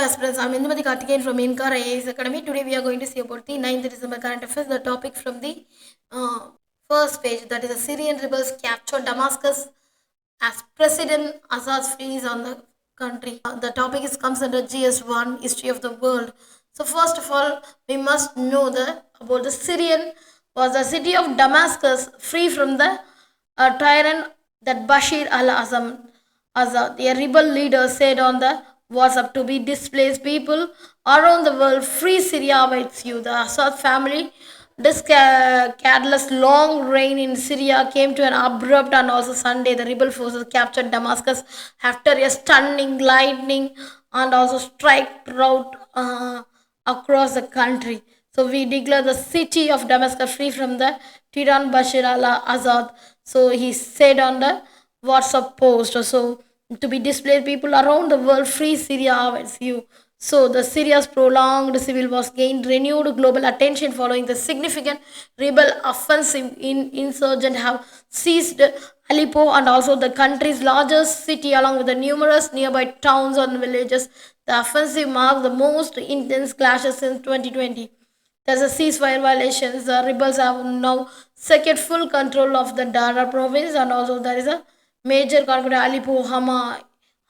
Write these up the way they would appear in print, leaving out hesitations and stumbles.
aspirants, I'm Indumati Karthikeyan from InKar IAS Academy. Today we are going to see about the 9th December current affairs. The topic from the uh, first page, that is the Syrian rebels captured Damascus as President Assad frees on the country. The topic comes under GS1, History of the World. So first of all, we must know about the Syrian was the city of Damascus free from the tyrant that Bashir al-Assad, a rebel leader, said on the WhatsApp to be displaced people around the world. Free Syria awaits you. The Assad family, this catalyst long reign in Syria came to an abrupt and also Sunday. The rebel forces captured Damascus after a stunning lightning and also strike route across the country. So we declare the city of Damascus free from the Tyrann Bashir al-Assad. So he said on the WhatsApp post. So to be displaced people around the world, free Syria awaits you. So the Syria's prolonged civil war gained renewed global attention following the significant rebel offensive. Insurgents have seized Aleppo and also the country's largest city along with the numerous nearby towns and villages. The offensive marks the most intense clashes since 2020. There's a ceasefire violations. The rebels have now secured full control of the Dara province, and also there is a major conquer Aleppo,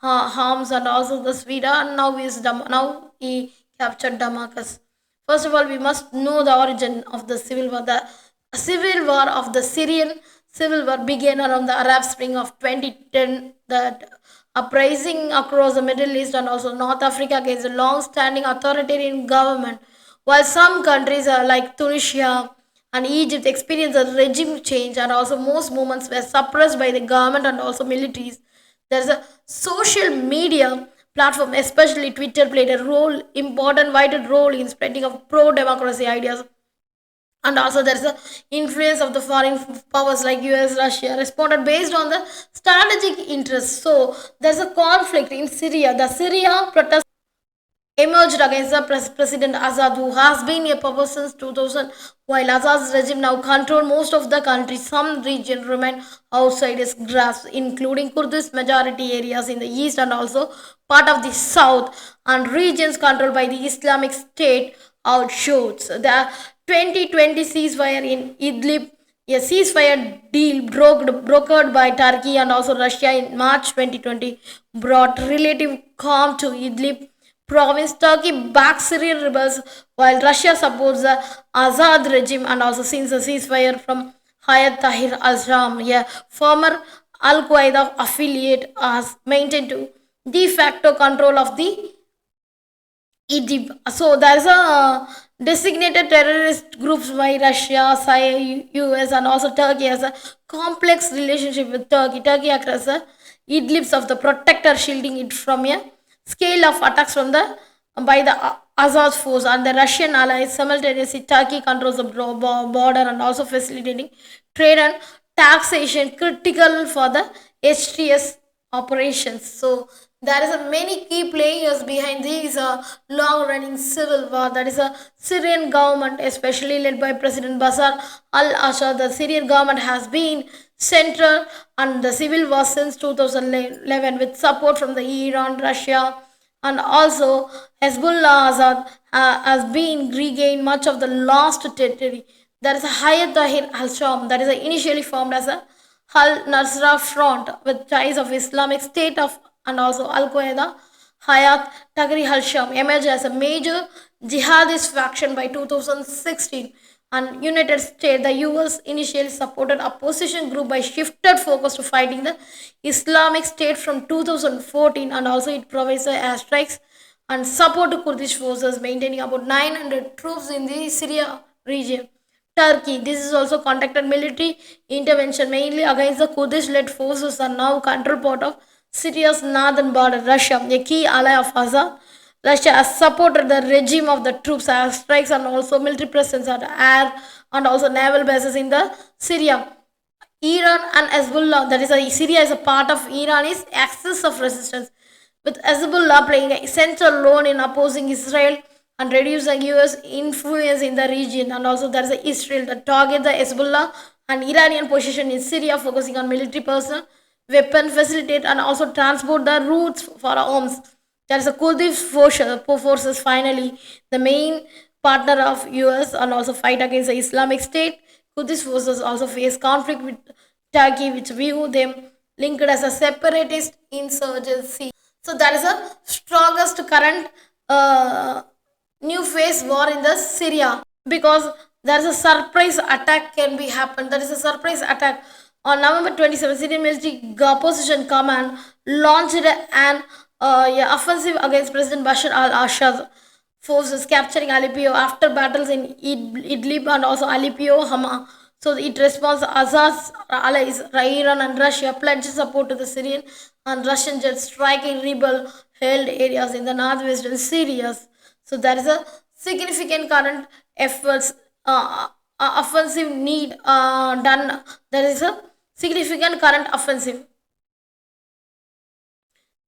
Homs, and also the Sweden. And now he captured Damascus. First of all, we must know the origin of the civil war. The civil war of the Syrian civil war began around the Arab Spring of 2010. That uprising across the Middle East and also North Africa against a long-standing authoritarian government. While some countries like Tunisia and Egypt experienced a regime change, and also most movements were suppressed by the government and also militaries, there's a social media platform, especially Twitter, played a vital role in spreading of pro-democracy ideas. And also there's the influence of the foreign powers like US, Russia responded based on the strategic interests. So there's a conflict in Syria. The Syria protest emerged against the President Assad, who has been a power since 2000. While Assad's regime now controls most of the country, some regions remain outside its grasp, including Kurdish majority areas in the east and also part of the south, and regions controlled by the Islamic State outshoots. The 2020 ceasefire in Idlib, a ceasefire deal brokered by Turkey and also Russia in March 2020, brought relative calm to Idlib province. Turkey backs Syrian rebels while Russia supports the Assad regime, and also since the ceasefire from Hayat Tahrir al-Sham, a former Al-Qaeda affiliate, has maintained to de facto control of the Idlib. So there is a designated terrorist groups by Russia, US, and also Turkey has a complex relationship with Turkey. Turkey acts as a Idlibs of the protector, shielding it from a scale of attacks from the by the Assad force and the Russian allies. Simultaneously, Turkey controls the border and also facilitating trade and taxation, critical for the HTS operations. So there is a many key players behind these long-running civil war. That is a Syrian government, especially led by President Bashar al-Assad. The Syrian government has been central and the civil war since 2011 with support from the Iran, Russia, and also Hezbollah. Assad has been regained much of the lost territory. There is a Hayat Tahrir al-Sham that is initially formed as a Al-Nusra Front with ties of Islamic State of and also Al-Qaeda. Hayat Tahrir al-Sham emerged as a major jihadist faction by 2016, and United States, the US initially supported opposition group by shifted focus to fighting the Islamic State from 2014, and also it provides airstrikes and support to Kurdish forces, maintaining about 900 troops in the Syria region. Turkey, this is also conducted military intervention mainly against the Kurdish-led forces and now control part of Syria's northern border. Russia, a key ally of Assad, Russia has supported the regime of the troops, airstrikes, and also military presence at air and also naval bases in the Syria. Iran and Hezbollah, that is, Syria is a part of Iran, is axis of resistance, with Hezbollah playing a central role in opposing Israel and reducing US influence in the region. And also there is Israel that target the Hezbollah and Iranian position in Syria, focusing on military personnel, weapon facilitate, and also transport the routes for arms. There is a Kurdish forces finally the main partner of US and also fight against the Islamic State. Kurdish forces also face conflict with Turkey, which view them linked as a separatist insurgency. So there is a strongest current new phase war in the Syria because there is a surprise attack can be happened. There is a surprise attack on November 27. Syrian military opposition command launched an yeah, offensive against President Bashar al-Assad forces, capturing Aleppo after battles in Idlib and also Aleppo, Hama. So it responds Assad's allies, Iran and Russia, pledged support to the Syrian and Russian jets striking rebel held areas in the northwestern Syria. So there is a significant current efforts, offensive need done. There is a significant current offensive.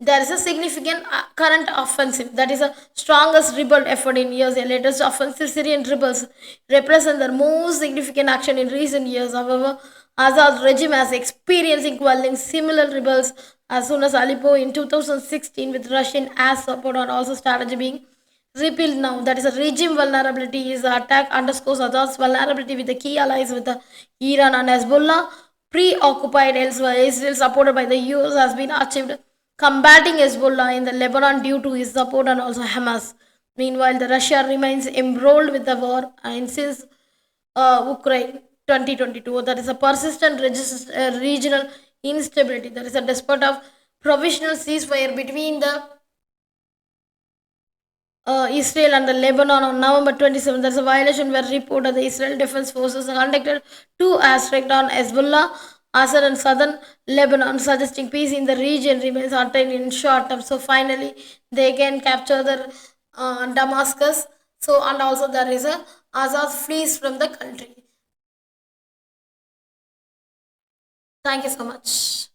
There is a significant current offensive that is the strongest rebel effort in years. The latest offensive Syrian rebels represent the most significant action in recent years. However, Assad's regime has experiencing quelling similar rebels as soon as Aleppo in 2016 with Russian air support and also strategy being repealed now. That is a regime vulnerability is the attack underscores Assad's vulnerability with the key allies with the Iran and Hezbollah. Preoccupied elsewhere, Israel supported by the US has been achieved combating Hezbollah in the Lebanon due to his support and also Hamas. Meanwhile, the Russia remains embroiled with the war and since Ukraine 2022. There is a persistent regional instability. There is a despite of provisional ceasefire between the Israel and the Lebanon on November 27. There's a violation where reported the Israel Defense Forces conducted two airstrikes on Hezbollah, Assad and southern Lebanon, suggesting peace in the region remains attained in short term. So finally, they can capture the Damascus. So and also there is a Assad flees from the country. Thank you so much.